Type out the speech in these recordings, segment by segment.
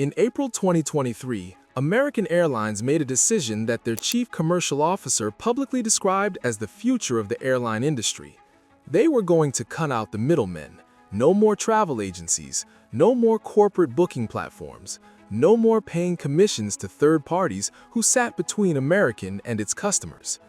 In April 2023, American Airlines made a decision that their chief commercial officer publicly described as the future of the airline industry. They were going to cut out the middlemen. No more travel agencies, no more corporate booking platforms, no more paying commissions to third parties who sat between American and its customers.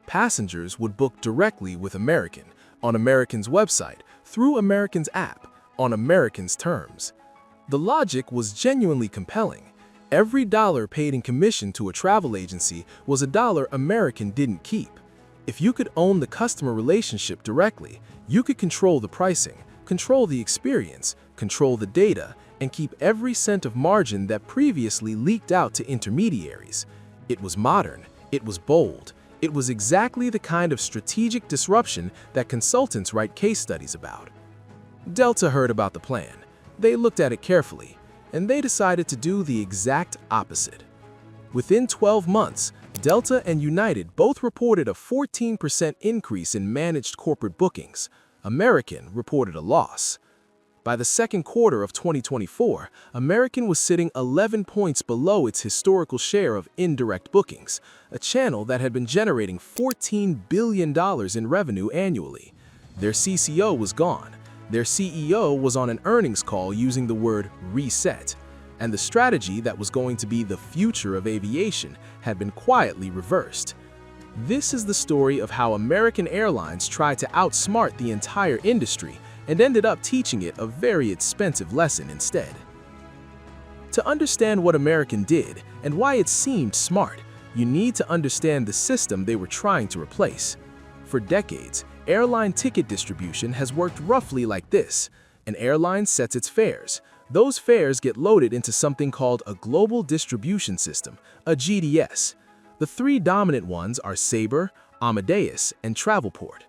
Passengers would book directly with American, on American's website, through American's app, on American's terms. The logic was genuinely compelling. Every dollar paid in commission to a travel agency was a dollar American didn't keep. If you could own the customer relationship directly, you could control the pricing, control the experience, control the data, and keep every cent of margin that previously leaked out to intermediaries. It was modern, it was bold, it was exactly the kind of strategic disruption that consultants write case studies about. Delta heard about the plan. They looked at it carefully, and they decided to do the exact opposite. Within 12 months, Delta and United both reported a 14% increase in managed corporate bookings. American reported a loss. By the second quarter of 2024, American was sitting 11 points below its historical share of indirect bookings, a channel that had been generating $14 billion in revenue annually. Their CCO was gone. Their CEO was on an earnings call using the word reset, and the strategy that was going to be the future of aviation had been quietly reversed. This is the story of how American Airlines tried to outsmart the entire industry and ended up teaching it a very expensive lesson instead. To understand what American did and why it seemed smart, you need to understand the system they were trying to replace. For decades, airline ticket distribution has worked roughly like this. An airline sets its fares. Those fares get loaded into something called a global distribution system, a GDS. The three dominant ones are Sabre, Amadeus, and Travelport.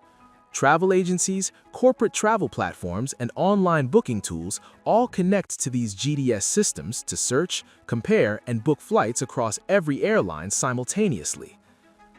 Travel agencies, corporate travel platforms, and online booking tools all connect to these GDS systems to search, compare, and book flights across every airline simultaneously.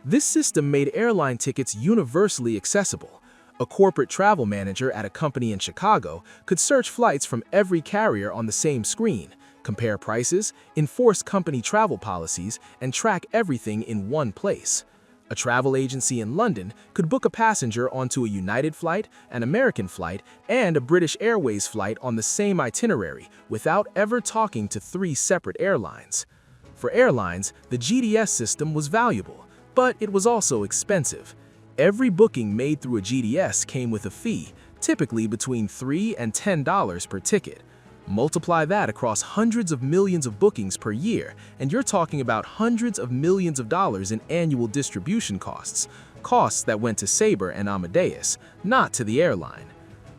This system made airline tickets universally accessible. A corporate travel manager at a company in Chicago could search flights from every carrier on the same screen, compare prices, enforce company travel policies, and track everything in one place. A travel agency in London could book a passenger onto a United flight, an American flight, and a British Airways flight on the same itinerary without ever talking to three separate airlines. For airlines, the GDS system was valuable, but it was also expensive. Every booking made through a GDS came with a fee, typically between $3 and $10 per ticket. Multiply that across hundreds of millions of bookings per year, and you're talking about hundreds of millions of dollars in annual distribution costs, costs that went to Sabre and Amadeus, not to the airline.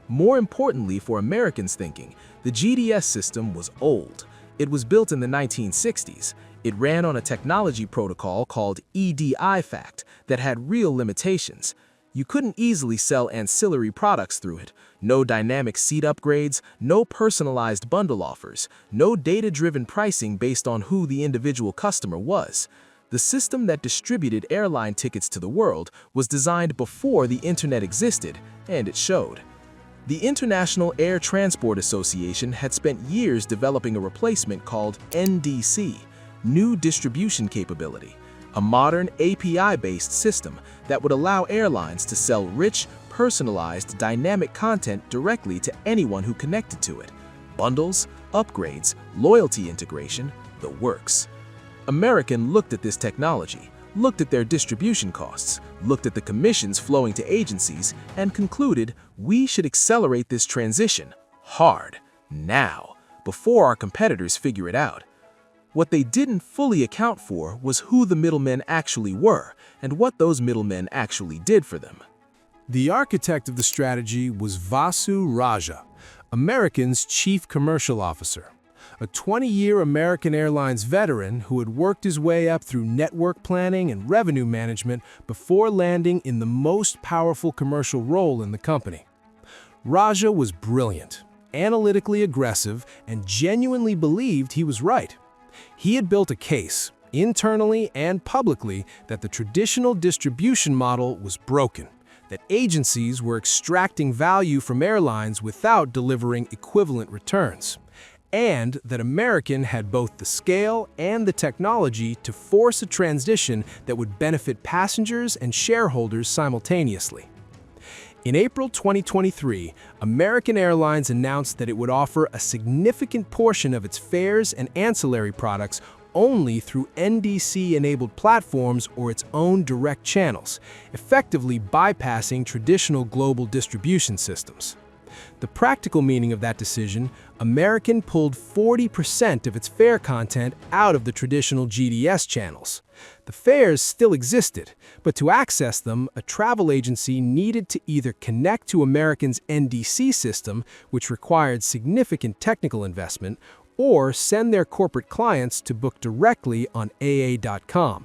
More importantly for Americans thinking, the GDS system was old. It was built in the 1960s. It ran on a technology protocol called EDI-FACT that had real limitations. You couldn't easily sell ancillary products through it. No dynamic seat upgrades, no personalized bundle offers, no data-driven pricing based on who the individual customer was. The system that distributed airline tickets to the world was designed before the internet existed, and it showed. The International Air Transport Association had spent years developing a replacement called NDC, New Distribution Capability, a modern API-based system that would allow airlines to sell rich, personalized, dynamic content directly to anyone who connected to it. Bundles, upgrades, loyalty integration, the works. American looked at this technology, looked at their distribution costs, looked at the commissions flowing to agencies, and concluded we should accelerate this transition hard, now, before our competitors figure it out. What they didn't fully account for was who the middlemen actually were and what those middlemen actually did for them. The architect of the strategy was Vasu Raja, American's chief commercial officer, a 20-year American Airlines veteran who had worked his way up through network planning and revenue management before landing in the most powerful commercial role in the company. Raja was brilliant, analytically aggressive, and genuinely believed he was right. He had built a case, internally and publicly, that the traditional distribution model was broken, that agencies were extracting value from airlines without delivering equivalent returns. and that American had both the scale and the technology to force a transition that would benefit passengers and shareholders simultaneously. In April 2023, American Airlines announced that it would offer a significant portion of its fares and ancillary products only through NDC-enabled platforms or its own direct channels, effectively bypassing traditional global distribution systems. The practical meaning of that decision, American pulled 40% of its fare content out of the traditional GDS channels. The fares still existed, but to access them, a travel agency needed to either connect to American's NDC system, which required significant technical investment, or send their corporate clients to book directly on aa.com.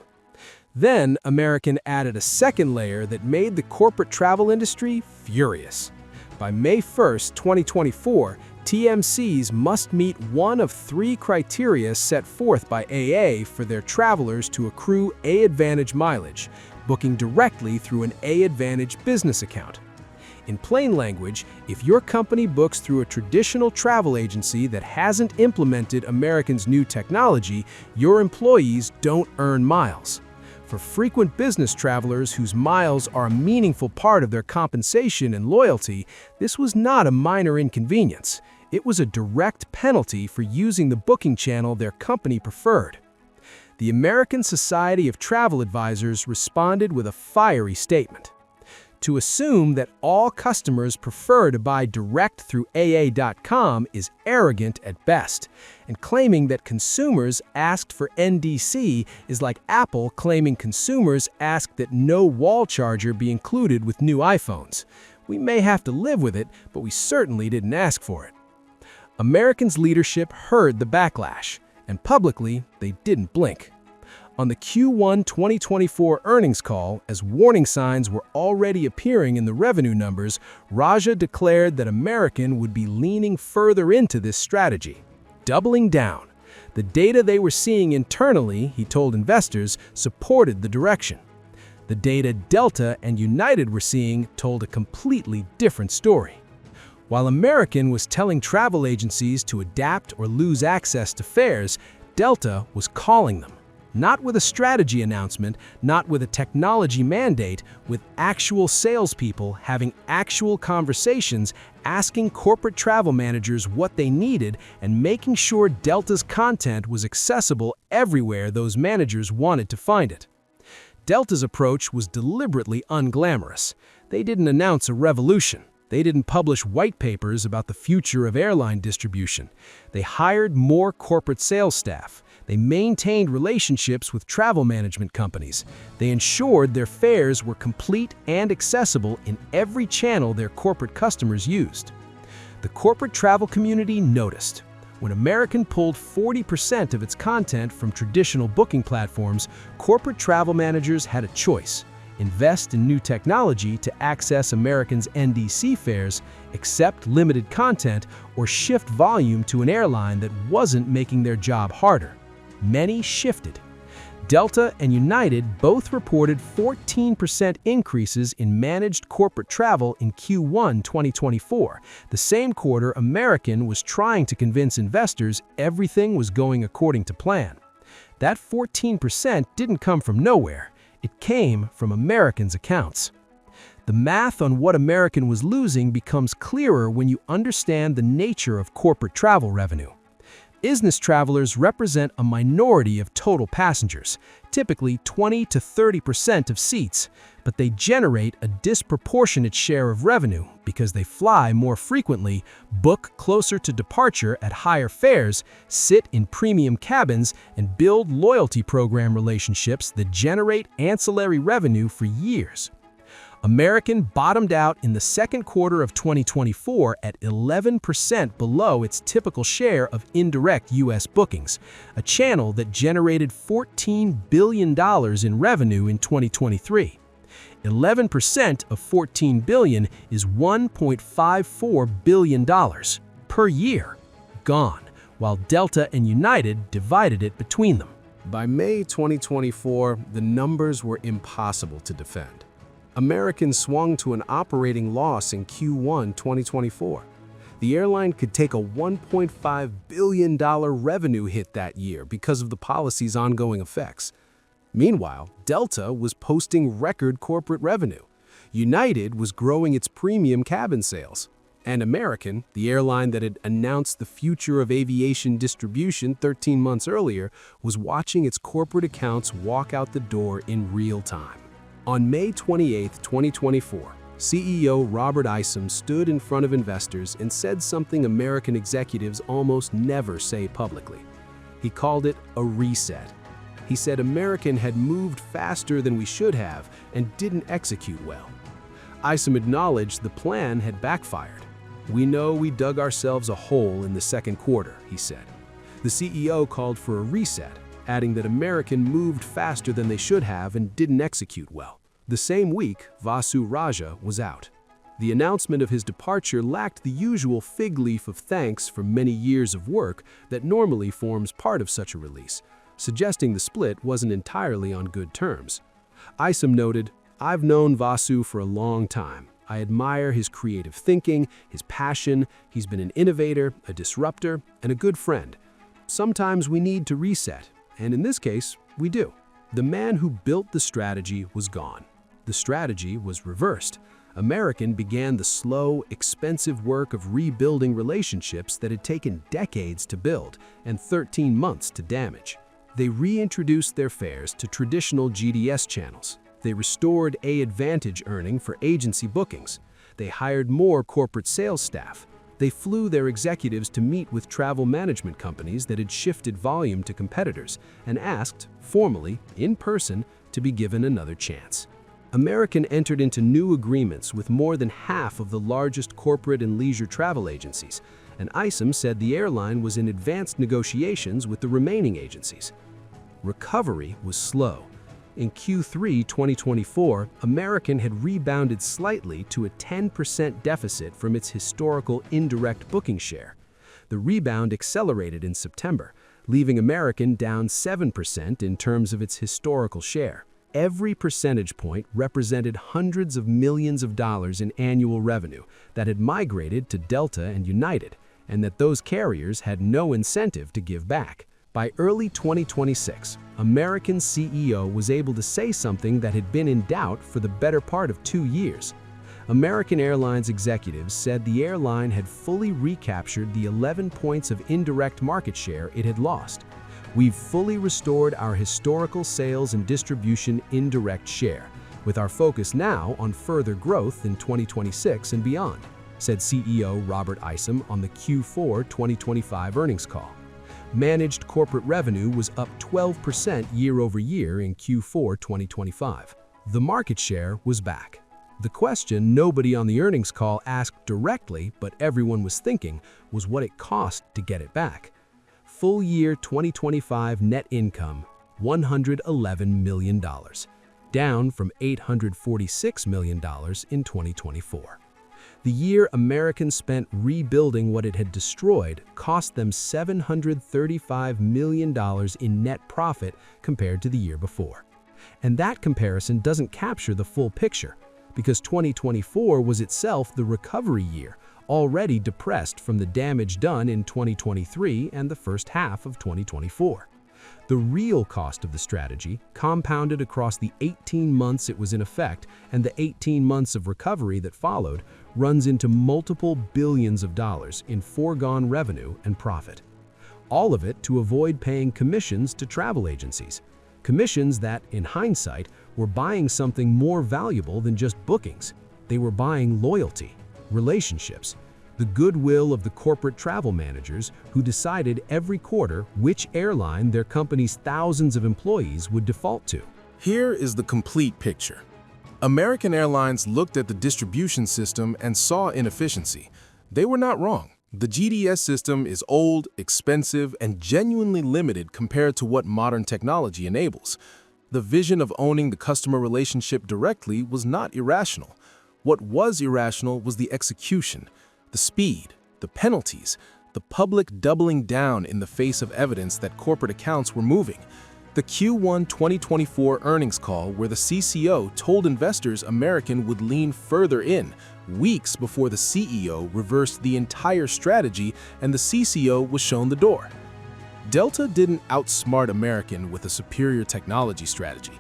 Then, American added a second layer that made the corporate travel industry furious. By May 1, 2024, TMCs must meet one of 3 criteria set forth by AA for their travelers to accrue A-Advantage mileage, booking directly through an A-Advantage business account. In plain language, if your company books through a traditional travel agency that hasn't implemented American's new technology, your employees don't earn miles. For frequent business travelers whose miles are a meaningful part of their compensation and loyalty, this was not a minor inconvenience. It was a direct penalty for using the booking channel their company preferred. The American Society of Travel Advisors responded with a fiery statement. To assume that all customers prefer to buy direct through aa.com is arrogant at best, and claiming that consumers asked for NDC is like Apple claiming consumers asked that no wall charger be included with new iPhones. We may have to live with it, but we certainly didn't ask for it. Americans' leadership heard the backlash, and publicly, they didn't blink. On the Q1 2024 earnings call, as warning signs were already appearing in the revenue numbers, Raja declared that American would be leaning further into this strategy, doubling down. The data they were seeing internally, he told investors, supported the direction. The data Delta and United were seeing told a completely different story. While American was telling travel agencies to adapt or lose access to fares, Delta was calling them. Not with a strategy announcement, not with a technology mandate, with actual salespeople having actual conversations, asking corporate travel managers what they needed, and making sure Delta's content was accessible everywhere those managers wanted to find it. Delta's approach was deliberately unglamorous. They didn't announce a revolution. They didn't publish white papers about the future of airline distribution. They hired more corporate sales staff. They maintained relationships with travel management companies. They ensured their fares were complete and accessible in every channel their corporate customers used. The corporate travel community noticed. When American pulled 40% of its content from traditional booking platforms, corporate travel managers had a choice: invest in new technology to access American's NDC fares, accept limited content, or shift volume to an airline that wasn't making their job harder. Many shifted. Delta and United both reported 14% increases in managed corporate travel in Q1 2024, the same quarter American was trying to convince investors everything was going according to plan. That 14% didn't come from nowhere. It came from American's accounts. The math on what American was losing becomes clearer when you understand the nature of corporate travel revenue. Business travelers represent a minority of total passengers, typically 20 to 30% of seats, but they generate a disproportionate share of revenue because they fly more frequently, book closer to departure at higher fares, sit in premium cabins, and build loyalty program relationships that generate ancillary revenue for years. American bottomed out in the second quarter of 2024 at 11% below its typical share of indirect U.S. bookings, a channel that generated $14 billion in revenue in 2023. 11% of $14 billion is $1.54 billion per year, gone, while Delta and United divided it between them. By May 2024, the numbers were impossible to defend. American swung to an operating loss in Q1 2024. The airline could take a $1.5 billion revenue hit that year because of the policy's ongoing effects. Meanwhile, Delta was posting record corporate revenue. United was growing its premium cabin sales. And American, the airline that had announced the future of aviation distribution 13 months earlier, was watching its corporate accounts walk out the door in real time. On May 28, 2024, CEO Robert Isom stood in front of investors and said something American executives almost never say publicly. He called it a reset. He said American had moved faster than we should have and didn't execute well. Isom acknowledged the plan had backfired. "We know we dug ourselves a hole in the second quarter," he said. The CEO called for a reset, adding that American moved faster than they should have and didn't execute well. The same week, Vasu Raja was out. The announcement of his departure lacked the usual fig leaf of thanks for many years of work that normally forms part of such a release, suggesting the split wasn't entirely on good terms. Isom noted, "I've known Vasu for a long time. I admire his creative thinking, his passion. He's been an innovator, a disruptor, and a good friend. Sometimes we need to reset, and in this case, we do." The man who built the strategy was gone. The strategy was reversed. American began the slow, expensive work of rebuilding relationships that had taken decades to build and 13 months to damage. They reintroduced their fares to traditional GDS channels. They restored AAdvantage earning for agency bookings. They hired more corporate sales staff. They flew their executives to meet with travel management companies that had shifted volume to competitors and asked, formally, in person, to be given another chance. American entered into new agreements with more than half of the largest corporate and leisure travel agencies, and Isom said the airline was in advanced negotiations with the remaining agencies. Recovery was slow. In Q3 2024, American had rebounded slightly to a 10% deficit from its historical indirect booking share. The rebound accelerated in September, leaving American down 7% in terms of its historical share. Every percentage point represented hundreds of millions of dollars in annual revenue that had migrated to Delta and United, and that those carriers had no incentive to give back. By early 2026, American's CEO was able to say something that had been in doubt for the better part of 2 years. American Airlines executives said the airline had fully recaptured the 11 points of indirect market share it had lost. "We've fully restored our historical sales and distribution indirect share, with our focus now on further growth in 2026 and beyond," said CEO Robert Isom on the Q4 2025 earnings call. Managed corporate revenue was up 12% year-over-year in Q4 2025. The market share was back. The question nobody on the earnings call asked directly, but everyone was thinking, was what it cost to get it back. Full year 2025 net income, $111 million, down from $846 million in 2024. The year American spent rebuilding what it had destroyed cost them $735 million in net profit compared to the year before. And that comparison doesn't capture the full picture, because 2024 was itself the recovery year, already depressed from the damage done in 2023 and the first half of 2024. The real cost of the strategy, compounded across the 18 months it was in effect and the 18 months of recovery that followed, runs into multiple billions of dollars in foregone revenue and profit. All of it to avoid paying commissions to travel agencies. Commissions that, in hindsight, were buying something more valuable than just bookings. They were buying loyalty, relationships, the goodwill of the corporate travel managers who decided every quarter which airline their company's thousands of employees would default to. Here is the complete picture. American Airlines looked at the distribution system and saw inefficiency. They were not wrong. The GDS system is old, expensive, and genuinely limited compared to what modern technology enables. The vision of owning the customer relationship directly was not irrational. What was irrational was the execution, the speed, the penalties, the public doubling down in the face of evidence that corporate accounts were moving. The Q1 2024 earnings call where the CCO told investors American would lean further in weeks before the CEO reversed the entire strategy and the CCO was shown the door. Delta didn't outsmart American with a superior technology strategy.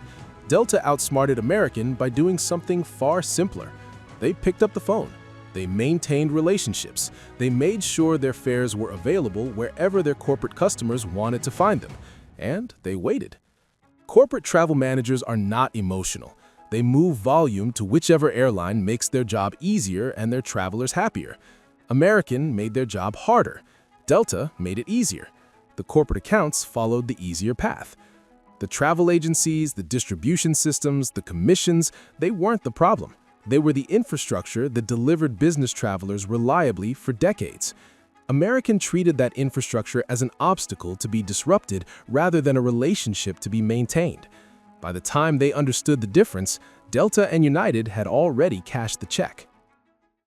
Delta outsmarted American by doing something far simpler. They picked up the phone. They maintained relationships. They made sure their fares were available wherever their corporate customers wanted to find them. And they waited. Corporate travel managers are not emotional. They move volume to whichever airline makes their job easier and their travelers happier. American made their job harder. Delta made it easier. The corporate accounts followed the easier path. The travel agencies, the distribution systems, the commissions, they weren't the problem. They were the infrastructure that delivered business travelers reliably for decades. American treated that infrastructure as an obstacle to be disrupted rather than a relationship to be maintained. By the time they understood the difference, Delta and United had already cashed the check.